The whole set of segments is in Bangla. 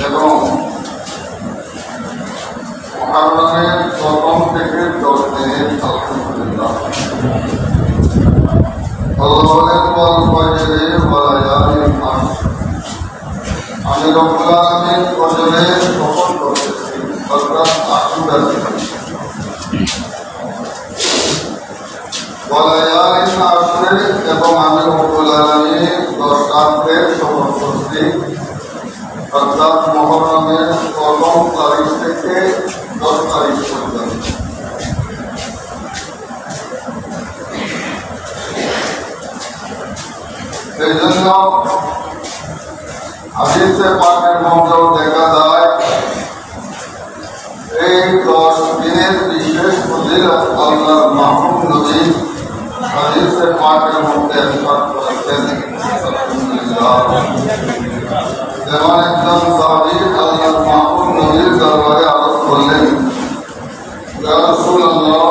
এবং মুহররমের প্রথম থেকে 10 দিনের আলহামদুলিল্লাহ আল্লাহ বলেন ওয়াল ফজরে ওয়া লায়ালিন আশর আমি রব্বুল আলামিন ফজরে শপথ করতেছি অর্থাৎ আশুরা ওয়া লায়ালিন আশর এবং আমি রব্বুল আলামিন 10 রাতের শপথ করছি অর্থাৎ মুহররমের প্রথম তারিখ থেকে 10 তারিখ পর্যন্ত এই জন্য হাদিসে পাকের মধ্যেও দেখা যায় এই 10 দিনের বিশেষ ফজিলত আল্লাহর মাহবুব নবী হাদিসে পাকের মধ্যে ইরশাদ করেছেন যেমন একজন সাহাবী আল্লাহর মাহবুব নবীর দরবারে আরজ করলেন, ইয়া রাসূলুল্লাহ,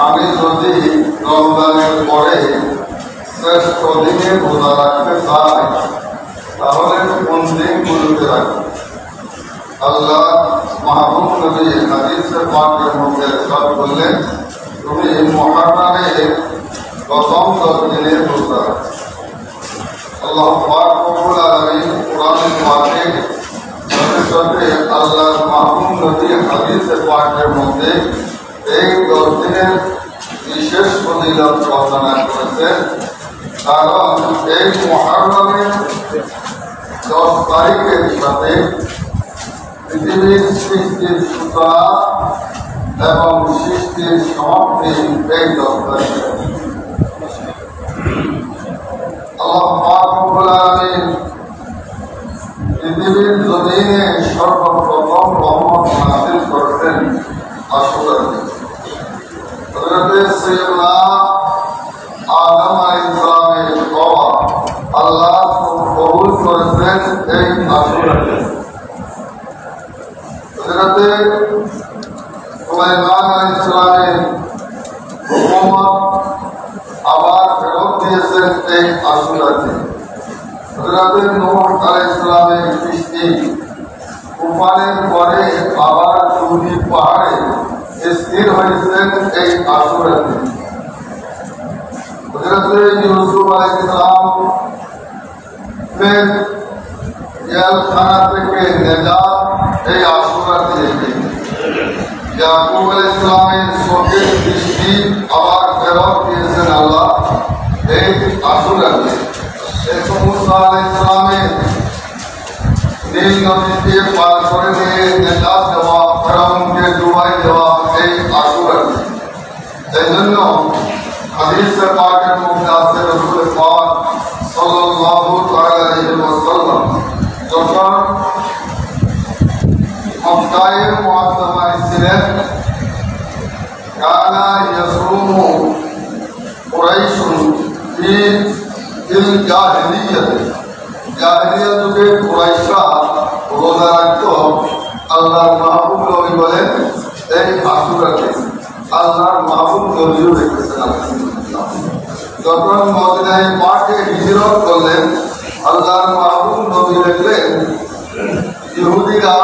আমি যদি রমজানের পরে শ্রেষ্ঠ দিনে রোজা রাখতে চাই তাহলে কোন দিনগুলোতে রাখবো? আল্লাহ মাহবুব নবী হাদিসে পাকের মধ্যে ইরশাদ করলেন, তুমি মুহররমের প্রথম 10 দিনের রোজা রাখো। আল্লাহ পাক রব্বুল আলামিন কোরআনে পাকে সাথে আল্লাহর মাহবুব নবী হাদিসে পাকের মধ্যে এই 10 দিনের বিশেষ ফজিলত বর্ণনা করেছেন। কারণ এই মুহররমের 10 তারিখের সাথে পৃথিবীর সৃষ্টির সূচনা এবং সৃষ্টির সমাপ্তি এই 10 তারিখে। আল্লাহ পাক রব্বুল আলামিন পৃথিবীর জমিনে সর্বপ্রথম রহমত নাযিল করেছেন আশুরা দিনে। হযরত সাইয়্যিদনা আদম আলাইহিস সালামের তওবা আল্লাহ কবুল করেছেন এই আশুরা দিনে। হযরত সুলাইমান আলাইহিস সালামের হুকুমত আবার ফেরত দিয়েছেন এই আশুরা দিনে। হযরত নূহ আলাইহিস সালামের সৃষ্টি তুফানের পরে আবার সুউদি পাহাড়ে স্থির হয়েছেন এই আশুরা দিনে। হযরত ইউসুফ আলাইহিস সালাম জেলখানা থেকে নেজাত এই আশুরা দিনে। ইয়াকুব আলাইহিস সালামের চোখের দৃষ্টি আবার ফেরত দিয়েছেন আল্লাহ এই আশুরা দিনে। মুসা আলাইহিস সালামের নীল নদীকে পার করে নিয়ে নেজাত দেওয়া, ফেরাউনকে ডুবাই দেওয়া এই আশুরা দিনে। এই জন্য হাদিসে পাকের মধ্যে আছে রাসূল পাক সাল্লাল্লাহু আলাইহি ওয়াসাল্লাম যখন মক্কায়ে মুআজ্জামায় ছিলেন, কানা ইয়াসুমু কুরাইশুন ফি জাহিলিয়্যাত যুগে কুরাইশরা রোজা রাখত। আল্লাহর মাহবুব নবী বলেন এই আশুরাকে আল্লাহর মাহবুব নবীও রেখেছেন। যখন মদিনায় পাকে হিজরত করলেন, আল্লাহর মাহবুব নবী দেখলেন ইহুদিরা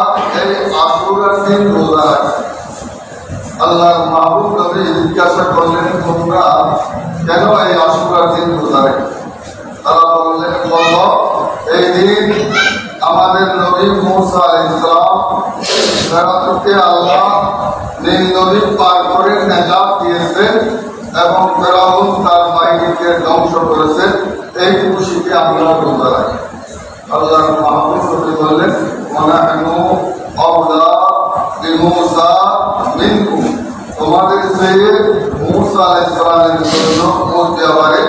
এই আশুরার দিন রোজা রাখে। আল্লাহর মাহবুব নবী জিজ্ঞাসা করলেন, তোমরা কেন এই আশুরার দিন রোজা রাখে? তারা বললেন, এই দিন আমাদের নবী মূসা আলাইহিস সালাম ফেরাউনকে আল্লাহ নীল নদী পার করে নেজাত দিয়েছেন এবং ফেরাউন তার বাহিনীকে ধ্বংস করেছেন। এই খুশিতে আমরা রোজা রাখি। আল্লাহর মাহবুব নবী বললেন, ওয়ানাহনু আওলা বিমূসা মিনকুম, তোমাদের চেয়ে মূসা আলাইহিস সালামের জন্য ব্যাপারে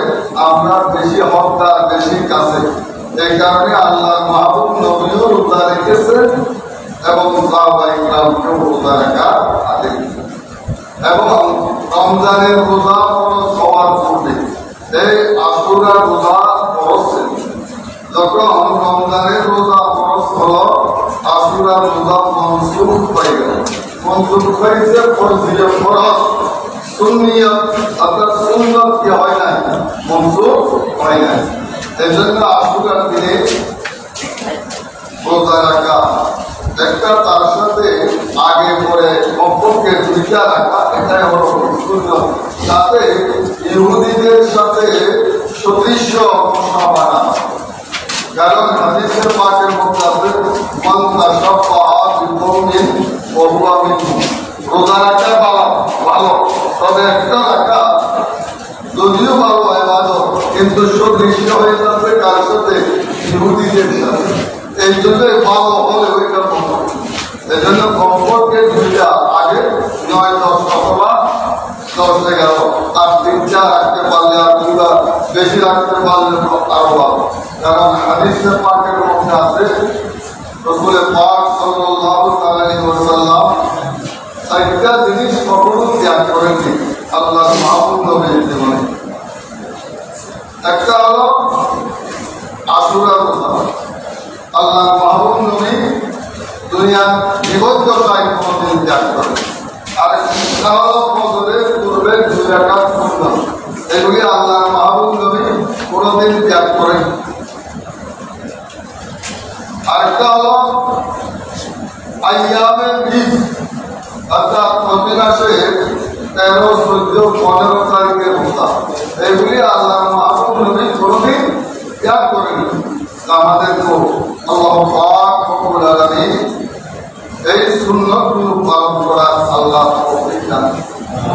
আমরা বেশি হকদার, বেশি কাছে। এই কারণে আল্লাহর মাহবুব নবীও রোজা রেখেছেন এবং সাহাবায়ে কিরামকেও রোজা রাখার আদেশ দিয়েছেন। এবং রমজানের রোজা ফরজ হওয়ার পূর্বে এই আশুরা রোজা ফরজ ছিল। যখন রমজানের রোজা ফরজ হলো, আশুরার রোজা মনসুখ হয়ে গেল। মনসুখ হয়েছে ফরজিয়া ফরজ, সুন্নিয়ত অর্থাৎ সুন্নত কি হয় না, মনসুখ হয় না। এই জন্য আশুরার দিনে রোজা রাখা, একটা তার সাথে আগে পরে কমপক্ষে 2টা রাখা, এটাই হলো সুন্নাত। তাতে ইহুদিদের সাথে সদৃশ্য মুসাফাহা। কারণ হাদিসের পাকের মধ্যে আছে মান তাশাফফাআ বিকওমিন ওয়া হুয়া মিনহুম। রোজা রাখা ভালো, তবে একটা রাখা যদিও ভালো ইবাদত, কিন্তু সদৃশ্য হয়ে যাবে কার সাথে? ইহুদিদের সাথে। এই জন্য ভালো হলে ওইটা ভালো। এই জন্য কমপক্ষে 2টা আগে 9, 10 অথবা 10, 11, আর 3টা রাখতে পারলে আর 2টা বেশি রাখতে পারলে আরো ভালো। কারণ হাদিসের পাকের মধ্যে আছে রাসূল পাক সাল্লাল্লাহু আলাইহি ওয়াসাল্লাম 4টা জিনিস কখনো ত্যাগ করেননি আল্লাহর মাহবুব নবীর জীবনে। একটা হলো আশুরা রোজা। আল্লাহর মাহবুব নবী দুনিয়ার বিপদদশায় কোনদিন ত্যাগ করেন। আর একটা হলো ফজরের পূর্বে 2 রাকাত সুন্নাত। এগুলি আল্লাহর মাহবুব নবী কোনদিন ত্যাগ করেন। আরেকটা হলো আইয়ামে বীজ, অর্থাৎ প্রতি মাসে 13, 14, 15 তারিখের রোজা। এগুলি আল্লাহর মাহবুব নবী কোনদিন ত্যাগ করেন। আমাদেরকে আল্লাহ পাক রব্বুল আলামিন এই সুন্নাতগুলো পালন করার আল্লাহ তৌফিক দান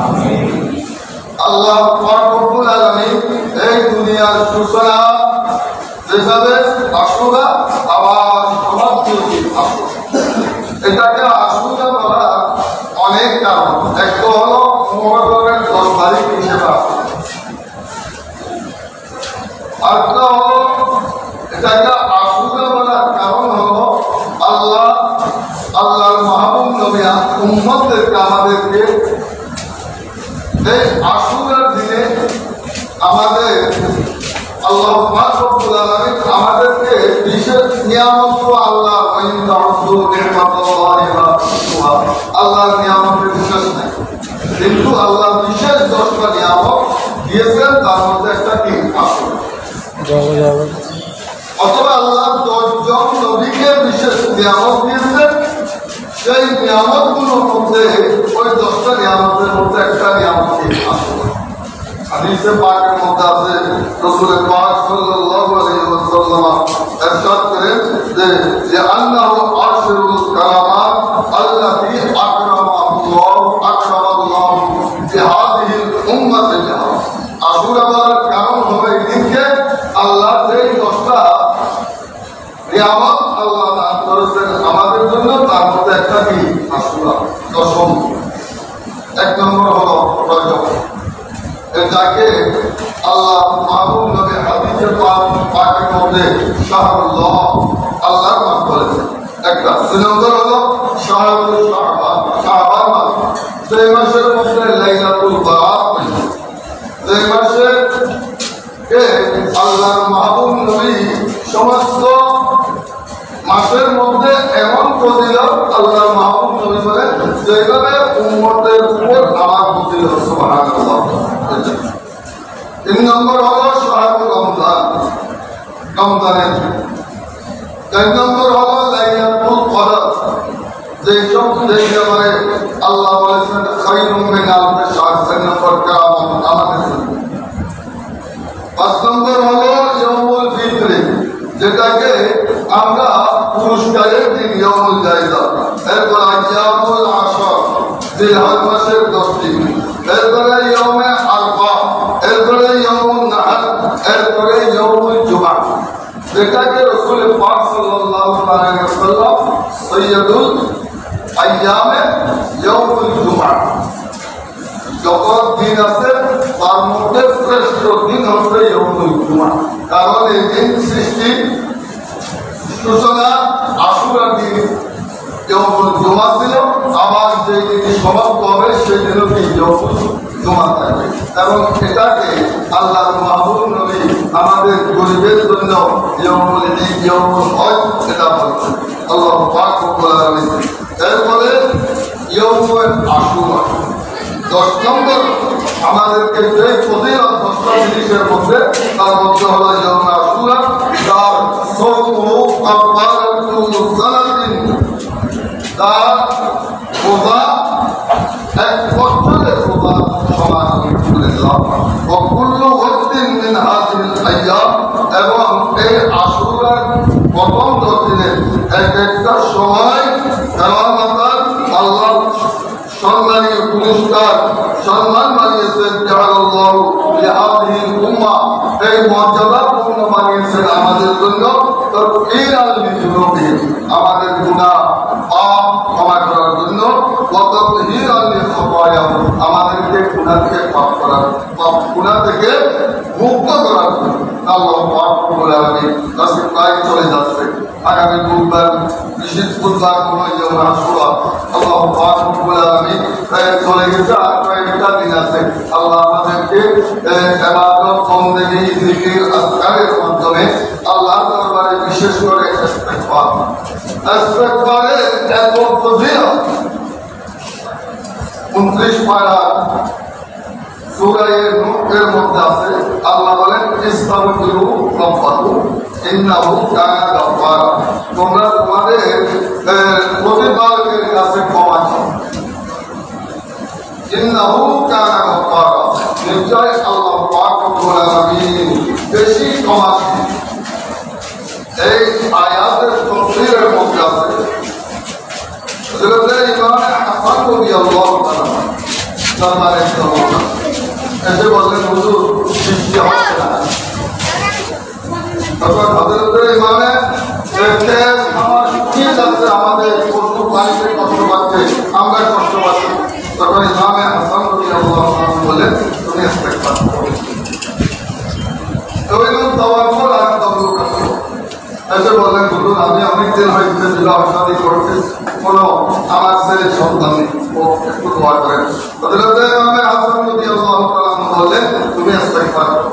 আমিন। আল্লাহ পাক রব্বুল আলামিন এই দুনিয়ার সূচনা যেভাবে আশুরা আবার সমাপ্তি আশুরা, এটাকে আশুরা বলা অনেক কারণ। একটা হলো মুহররমের 10 তারিখ হিসেবে, আরেকটা হলো এটাকে আশুরা বলার কারণ হলো আল্লাহর মাহবুব নবী উম্মতদেরকে আমাদেরকে এই আশুরার দিনে আমাদের আল্লাহ পাক রব্বুল আলামিন আমাদেরকে বিশেষ নিয়ামত আল্লাহ আল্লাহর নিয়ামতের বিশেষ নাই, কিন্তু আল্লাহ বিশেষ 10টা নিয়ামত দিয়েছেন, তার মধ্যে একটা কি আশুরা। অথবা আল্লাহ 10 জন নবীকে বিশেষ নিয়ামত দিয়েছেন, সেই নিয়ামত গুলোর মধ্যে ওই 10টা নিয়ামতের মধ্যে একটা নিয়ামত কি আশুরা। হাদিসে পাকের মধ্যে আছে রাসূল পাক সাল্লাল্লাহু আলাইহি ওয়াসাল্লাম ইরশাদ করেন যে আন্নাহু আশরুল কারামাত আল্লাতী আকরামাল্লাহু বিহাদিহি উম্মাতিহি। আশুরা বলার কারণ হবে এদিকে আল্লাহ যেই 10টা নিয়ামত আল্লাহ দান করেছেন আমাদের জন্য, তার মধ্যে একটা কি আশুরা, 10ম। 1 নম্বর হলো রজব, এটাকে আল্লাহ মাহবুব নবী হাদিসের পাকের মধ্যে শাহরুল্লাহ, আল্লাহর মাস বলেছেন। একটা 2 নম্বর হলো শাহরুল শাবান, শাবান মাস, সেই মাসের মধ্যে লাইলাতুল বারাত, যে মাসে আল্লাহর মাহবুব নবী সমস্ত মাসের মধ্যে এমন ফজিলত আল্লাহর মাহবুব নবী বলেন যেভাবে উম্মতের উপর আমার ফজিলত সুবহানাল্লাহ। 3 নম্বর হলো শাহরুল রমজান, রমজানের। 4 নম্বর হলো লাইলাতুল কদর, যেই ব্যাপারে আল্লাহ বলেছেন খায়রুম মিন আলফি শাহর। 4 নম্বর কেরামত আমাদের জন্য। 5 নম্বর হলো ইয়াউমুল ফিতর, যেটাকে আমরা পুরস্কারের দিন ইয়াউমুল জায়জা। এরপর আইয়ামুল আশর, জিলহজ মাসের 10 দিন। এরপরে ইয়াউমে আরফা, এরপরে ইয়াউমুন নাহর, এরপরে ইয়াউমুল জুমআ, যেটাকে রাসূল পাক সাল্লাল্লাহু আলাইহি ওয়াসাল্লাম সাইয়্যিদুল আইয়ামে ইয়াউমুল জুমআ। যত দিন আছে তার মধ্যে শ্রেষ্ঠ দিন হচ্ছে ইয়াউমুল জুমআ, কারণ এই দিন সৃষ্টি সূচনা আশুরার দিন ইয়াউমুল জুমআ ছিল, আবার যে দিন সমাপ্ত হবে সেই দিনও কি ইয়াউমুল জুমআ থাকবে। এবং এটাকে আল্লাহর মাহবুব নবী আমাদের গরিবের জন্য ইয়াউমুল ঈদ, ইয়াউমুল হজ এটা বলছেন আল্লাহ পাক রব্বুল আলামিন। এরপরে ইয়াউমুল আশুরা। 10 নম্বর আমাদেরকে যে ফজিলত 10টা জিনিসের মধ্যে, তার মধ্যে হলো ইয়াউমুল আশুরা, তার সওমু কাফারাতুল তার রোজা এক বছরের রোজা সমান আমি তুলে দিলাম। অকুল্লু হদ্দিন মিন হাজিল আইয়াম, এবং এই আশুরার প্রথম 10 দিনের এক একটা সময় আল্লাহ সম্মানীয় পুরস্কার সম্মান বানিয়েছেন। জাআলাল্লাহু লিহাযিহিল উম্মাহ, এই মর্যাদাপূর্ণ বানিয়েছেন আমাদের জন্য। তাকফীরাল লিযুনুবিহিম, আমাদের গুনাহ পাপ ক্ষমা করার জন্য। ওয়া তাতহীরাল লিখাতায়াম, আমাদেরকে গুনাহ থেকে পাপ করার গুনাহ থেকে মুক্ত করার জন্য। আল্লাহ পাক রব্বুল আলামিন আজকে প্রায় চলে যাচ্ছে। আগামী বুধবার বিশেষ বুধবার যেমন আশুরা, আল্লাহ পাক রব্বুল আলামিন চলে গেছে। আর কয়েকটা দিন আছে। আল্লাহ আমাদেরকে ইবাদত, বন্দেগী, জিকির, আজকারের মাধ্যমে আল্লাহর দরবারে বিশেষ করে ইস্তেগফারের এত ফজিলত 29 পারা সূরা নূরের মধ্যে আছে। আল্লাহ বলেন ইস্তাগফিরু রাব্বাকুম ইন্নাহু কানা গাফফারা, তোমরা তোমাদের প্রতিপালকের কাছে ক্ষমা চাও। ইন্নাহু কানা গাফফারা, নিশ্চয় আল্লাহ পাক রব্বুল আলামিন বেশি ক্ষমাশীল। এই আয়াতের তাফসীরের মধ্যে আছে হযরত ইমাম হাসান রাদিয়াল্লাহু তাআলা দরবারে এসে বললেন, হুজুর বৃষ্টি হচ্ছে না। তখন হযরত ইমামে আমার শুকিয়ে যাচ্ছে, আমাদের পশু প্রাণীদের কষ্ট পাচ্ছে, আমরা কষ্ট পাচ্ছি। তখন ইমামে হাসান রাদিয়াল্লাহু তাআলা বললেন, তুমি ইস্তেগফার করো। এসে বললেন, হুজুর আমি অনেকদিন হয়েছে বিবাহ শাদী করছি, কোনো আমার ছেলে সন্তান নেই, ও একটু দোয়া করেন। হযরত ইমামে হাসান রাদিয়াল্লাহু তাআলা বললেন, তুমি ইস্তেগফার করো।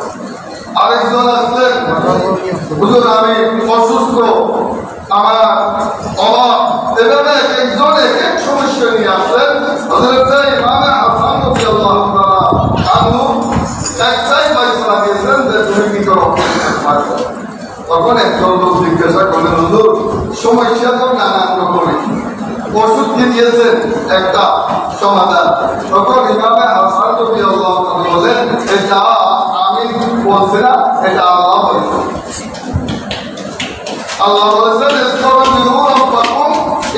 আরেকজন আসলেন, হুজুর আমি অসুস্থ, আমার অভাব, এভাবে একজন এক সমস্যা নিয়ে আসলেন। হযরত ইমামে হাসান রাদিয়াল্লাহু তাআলা আনহু একটাই ফয়সালা দিয়েছেন যে তুমি কি করো, ইস্তেগফার করো। তখন একজন লোক জিজ্ঞাসা করলেন, হুজুর সমস্যা তো নানান রকমের, ওষুধ কি দিয়েছেন একটা সমাধান। তখন ইমামে হাসান রাদিয়াল্লাহু তাআলা বলেন, এটা আমি বলছি না, এটা আল্লাহ বলেছেন। আল্লাহ বলেছেন ইস্তাগফিরু রাব্বাকুম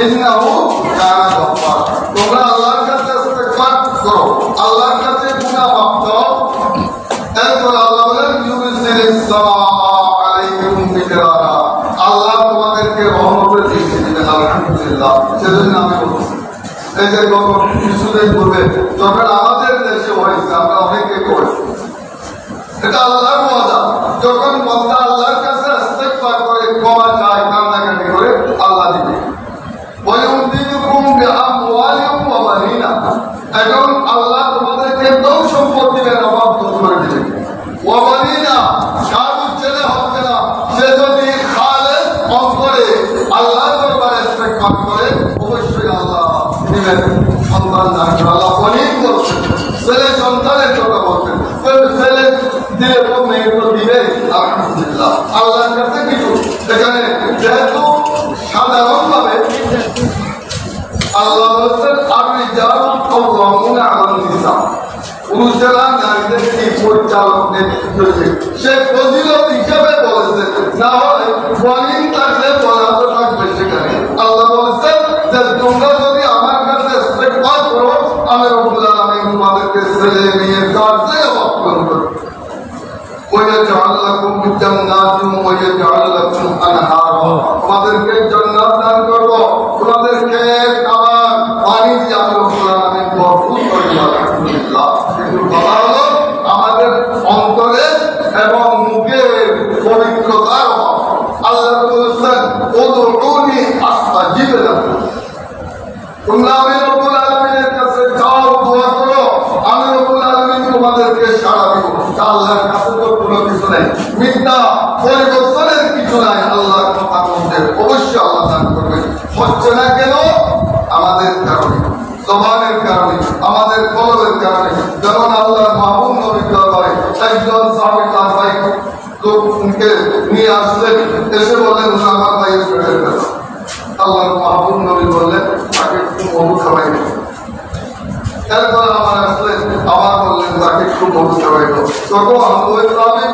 ইন্নাহু কানা গাফফারা, তোমরা আল্লাহর কাছে ইস্তেগফার করো, আল্লাহর কাছে গুনাহ মাফ চাও। এরপর আল্লাহ বলেন ইউরসিলিস সামাআ আলাইকুম মিদরারা, আল্লাহ তোমাদেরকে রহমতের দৃষ্টি দিবেন। আলহামদুলিল্লাহ, সেজন্য আমি বলছি এই যে গত কিছুদিন পূর্বে যখন আমাদের দেশে হয়েছে, আমরা অনেকে করেছি, এটা আল্লাহর ওয়াদা। যখন বান্দা আল্লাহর কাছে ইস্তেগফার করে, ক্ষমা চায়, কান্নাকাটি করে, আল্লাহ দিবে। ওয়ায়ুমদিদুকুম বিআমওয়ালিকুম ওয়া বানিনা, এখন আল্লাহ তোমাদেরকে ধন সম্পদ দিবেন, অভাব দূর করে দিবেন। ওয়া বানিনা, কারো ছেলে হচ্ছে না, সে যদি খালেস অন্তরে আল্লাহর দরবারে ইস্তেগফার করে, অবশ্যই আল্লাহ দিবেন সন্তান দান করে। আল্লাহ অনেক বলছেন, ছেলে সন্তানের কথা বলছেন, ছেলে দিলে তো মেয়ে তো দিবে। আলহামদুলিল্লাহ, আল্লাহর কাছে কিছু এখানে যেহেতু সাধারণ ভাবে আল্লাহ বলছেন আর-রিজালু কাওয়ামুনা আলান নিসা, পুরুষেরা নারীদেরকে পরিচালক নেতৃত্ব দিবে, সে ফজিলত হিসাবে বলেছেন। না হয় ওয়ালিন থাকলে বলা তো থাকবে সেখানে। আল্লাহ বলছেন যে তোমরা যদি আমার কাছে ইস্তেগফার করো, আমি রব্বুল আলামিন তোমাদেরকে ছেলে মেয়ে কাজে অক্ষম করব। ويجعل لكم جنات ويجعل لكم أنهارا, তোমাদেরকে জান্নাত দান করব, তোমাদেরকে খাবার পানি দিয়ে আমি রব্বুল আলামিন ভরপুর করে দেব। আলহামদুলিল্লাহ, কিন্তু কথা হলো আমাদের অন্তরে এবং মুখের পবিত্রতার অভাব। আল্লাহ বলেছেন উদউনি আস্তাজিব লাকুম, তোমরা আমি রব্বুল আলামিনের কাছে যাও, দোয়া করো, আমি রব্বুল আলামিন তোমাদেরকে সাড়া দিব। আল্লাহর কাছে তো কোনো কিছু নাই, মিথ্যা পরিবর্তনের কিছু নাই। আল্লাহর কথা বলতে অবশ্যই আল্লাহ দান করবে। হচ্ছে না কেন? আমাদের কারণে, জবানের কারণে, আমাদের কলবের কারণে। যেমন আল্লাহর মাহবুব নবী দরবারে একজন সাহাবী তার ভাই লোককে নিয়ে আসলেন, এসে বললেন আমার ভাইয়ের পেটের ব্যথা। আল্লাহর মাহবুব নবী বললেন তাকে একটু মধু খাওয়াই দেব। এরপর আমার আসলেন আবার বললেন তাকে একটু মধু খাওয়াই দেব। তখন আমি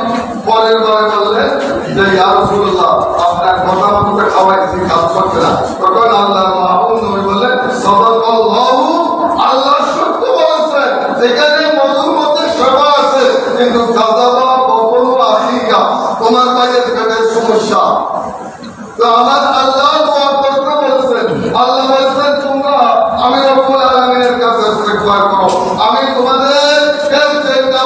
পরের বারে বললেন যে ইয়া রাসূলুল্লাহ আপনার কথা মতো খাওয়াইছি, কাজ করছে না। তখন আল্লাহর মাহবুব নবী বললেন সাদাকাল্লাহু, আল্লাহ সত্য বলেছেন, যেখানে মধুর মধ্যে সেবা আছে কিন্তু কাযাবা কখনো আসিকা, তোমার ভাইয়ের পেটের সমস্যা। তো আমার আল্লাহ দোয়া করতে বলেছেন, আল্লাহ বলেছেন তোমরা আমি রব্বুল আলামিনের কাছে ইস্তিগফার করো, আমি তোমাদের যেটা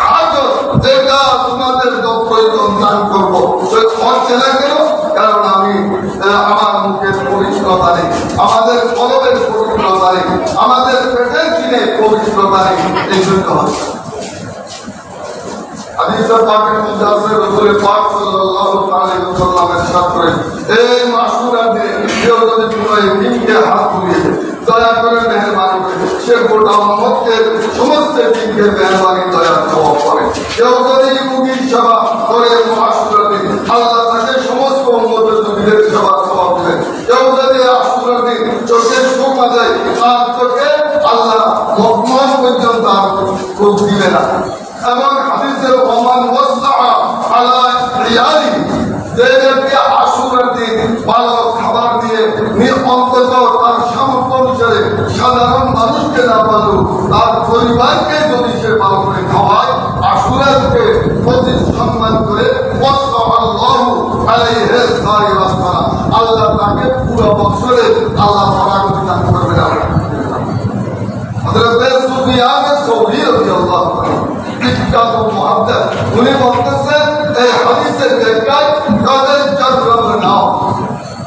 হাজত যেটা তোমাদের প্রয়োজন দান করবো। হচ্ছে না কেন? কারণ আমি আমার মুখের পবিত্রতা নেই, আমাদের কলমের পবিত্রতা নেই, আমাদের পেটের কিনে পবিত্রতা নেই, এই জন্য হচ্ছে। হাদিসে পাকের মধ্যে আছে রাসূল পাক সাল্লাল্লাহু আলাইহি ওয়াসাল্লাম ইরশাদ করেন, এই মাসুরা দিন কেউ যদি কোনো দিনকে হাত তুলিয়ে দেয়, দয়া করে মেহেরবানি করে সে গোটা উম্মতের সমস্ত দিনকে মেহেরবানি দয়া জবাব করে। কেউ যদি মুমিন সেবা করে মাসুরা দিন, আল্লাহ তাকে সমস্ত উম্মতের নবীদের সেবা জবাব দেবেন। কেউ যদি মাসুরা দিন চোখে শোকা যায়, তার চোখে আল্লাহ মকমল পর্যন্ত আর খুব দিবে না। এবং হাদিসের ওমান ওয়াসআ আলা রিয়ালি, যে ব্যক্তি আশুরার দিন ভালো খাবার দিয়ে অন্তত তার সামর্থ্য অনুসারে সাধারণ মানুষকে না পারলেও তার পরিবারকে যদি সে ভালো করে খাওয়ায়, আশুরাকে প্রতি সম্মান করে আল্লাহ তাকে পুরো বছরে আল্লাহ বরাকত দান করবেন। হযরত সুফিয়ান আস-সাউরি রাদিয়াল্লাহু আনহু উনি বলতেছেন এই হাদিসের ব্যাখ্যায় তাদের জাদরাব নাও,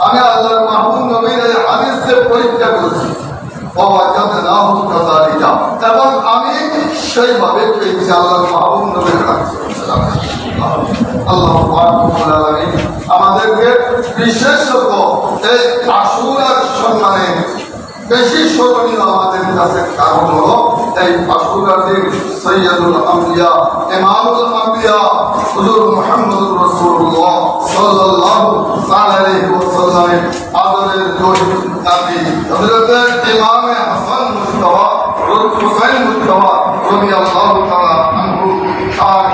আমি আল্লাহর মাহবুব নবীর এই হাদিসকে পরীক্ষা করেছি এবং আমি সেইভাবে পেয়েছি আল্লাহর মাহবুব নবীর হাদিস। আল্লাহ রাব্বুল আলামিন আমাদেরকে বিশেষত এই আশুরার সম্মানে বেশি স্মরণীয় আমাদের কাছে কারণ হলো এই আশুরার দিন সৈয়দুল আম্বিয়া ইমামুল আম্বিয়া হুজুর মুহাম্মদুর রাসূলুল্লাহ সাল্লাল্লাহু আলাইহি ওয়াসাল্লামের আদরের জয় নবী হযরত ইমামে হাসান মুস্তাফা হুসাইন মুস্তাফা রাদিয়াল্লাহু তাআলা আনহু তার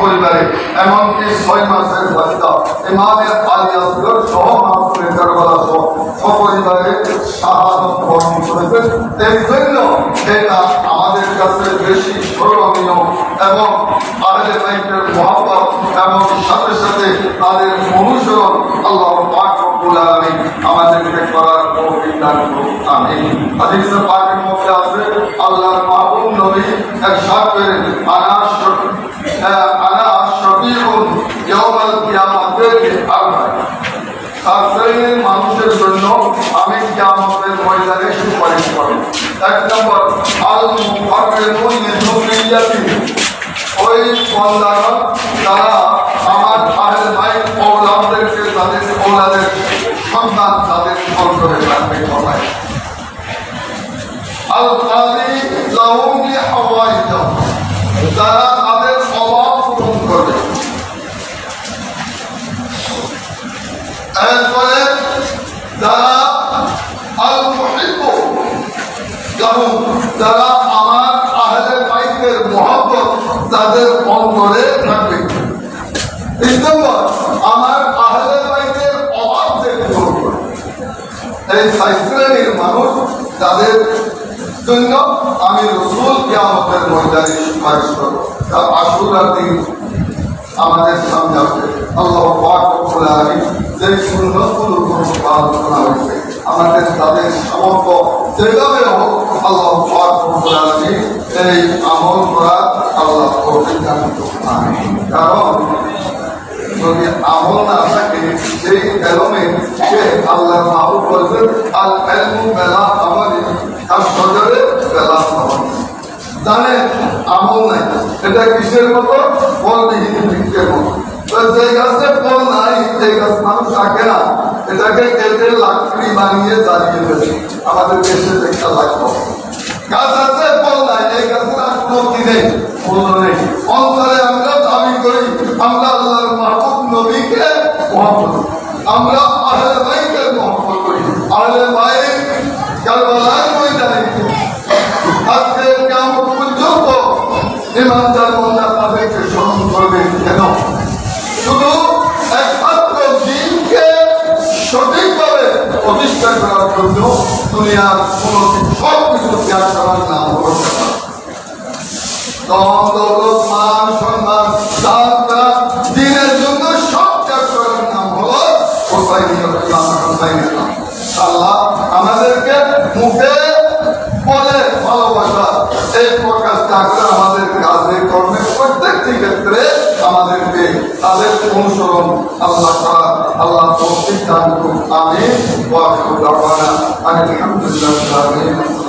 পরিবারে এমনকি 6 মাসের বাচ্চা ইমামে আলী আসগর সহ মাসুরে কারবালা সহ সপরিবারে শাহাদাত বরণ করেছেন। এই জন্য এটা আমাদের কাছে বেশি স্মরণীয় এবং আহলে বাইতের মহব্বত এবং সাথে সাথে তাদের অনুসরণ আল্লাহ পাক রব্বুল আলামিন আমাদেরকে করার তৌফিক দান করুন, আমিন। হাদিসে পাকের মধ্যে আছে আল্লাহর মাহবুব নবী ইরশাদ করেন, আনা শফিউন ইয়াউমাল কিয়ামাতি আরবা, সাত শ্রেণীর মানুষের জন্য আমি কিয়ামতের ময়দানে সুপারিশ করব। 1 নম্বর আল মুফাররিকুন লিযুররিয়াতি, ওই বান্দারা যারা আমার আহলে বাইত ঔলাদদেরকে তাদের ঔলাদের সন্তান তাদের অন্তরে রাখবে কথায়। আল কাযী লাহুম বিহাওয়াইহিম, যারা তাদের অভাব পূরণ করবে। এরপরে যারা আল মুহিব্বু লাহুম, যারা আমার আহলে বাইতের মহব্বত তাদের অন্তরে রাখবে। 3 নম্বর আমার আহলে বাইতের অভাব দেখতে হবে। এই 4 শ্রেণীর মানুষ তাদের জন্য আমি রাসূল কিয়ামতের ময়দানে সুপারিশ করব। আশুরার দিন আমাদের সামনে আসবে। আল্লাহ পাক রব্বুল আলামিন যে সুন্নতগুলো পালন করা হয়েছে আমাদের তাদের সামর্থ্য যেভাবে হোক আল্লাহ পাক রব্বুল আলামিন এই আমল করার আল্লাহ তৌফিক দান করুন, আমিন। কারণ যদি আমল না থাকে সেই এলমে সে আল্লাহর মাহবুব বলেছেন আল ইলমু বিলা আমালি কাজ সজরে বেলা আমল। জানেন আমল নাই, এটা কিসের মতো? ফলবিহীন বৃক্ষের মতো। যে গাছে ফল নাই সেই গাছ মানুষ রাখে না, এটাকে কেটে লাকড়ি বানিয়ে জ্বালিয়ে ফেলে। আমাদের দেশে একটা লাগলো গাছ আছে ফল নাই, এই গাছের আর কোনো কি নেই, মূল্য নেই। অন্তরে আমরা দাবি করি আমরা আল্লাহর মাহবুব নবীকে মহব্বত, আমরা আহলে বাইতের মহব্বত আহলে বাইত কারবালার ময়দানে আজকে কিয়ামত পর্যন্ত ইমানদার বান্দা তাদেরকে স্মরণ করবে। কেন? শুধু একমাত্র দ্বীনকে সঠিকভাবে প্রতিষ্ঠা করার জন্য দুনিয়ার কোন সব কিছু ত্যাগ করার নাম হল দৌলত, মান, সম্মান, যাত্রা দ্বীনের জন্য সব ত্যাগ করার নাম হল হোসাইনিয়ত। আল্লাহ আমাদেরকে মুখে বলে ভালোবাসা এই প্রকাশ থাকলে আমাদের কাজে কর্মে প্রত্যেকটি ক্ষেত্রে আমাদেরকে তাদের অনুসরণ আল্লাহ করা আল্লাহ তৌফিক দান করুন। আমিন। ওয়া আখিরু দাওয়ানা আলহামদুলিল্লাহি রাব্বিল আলামিন।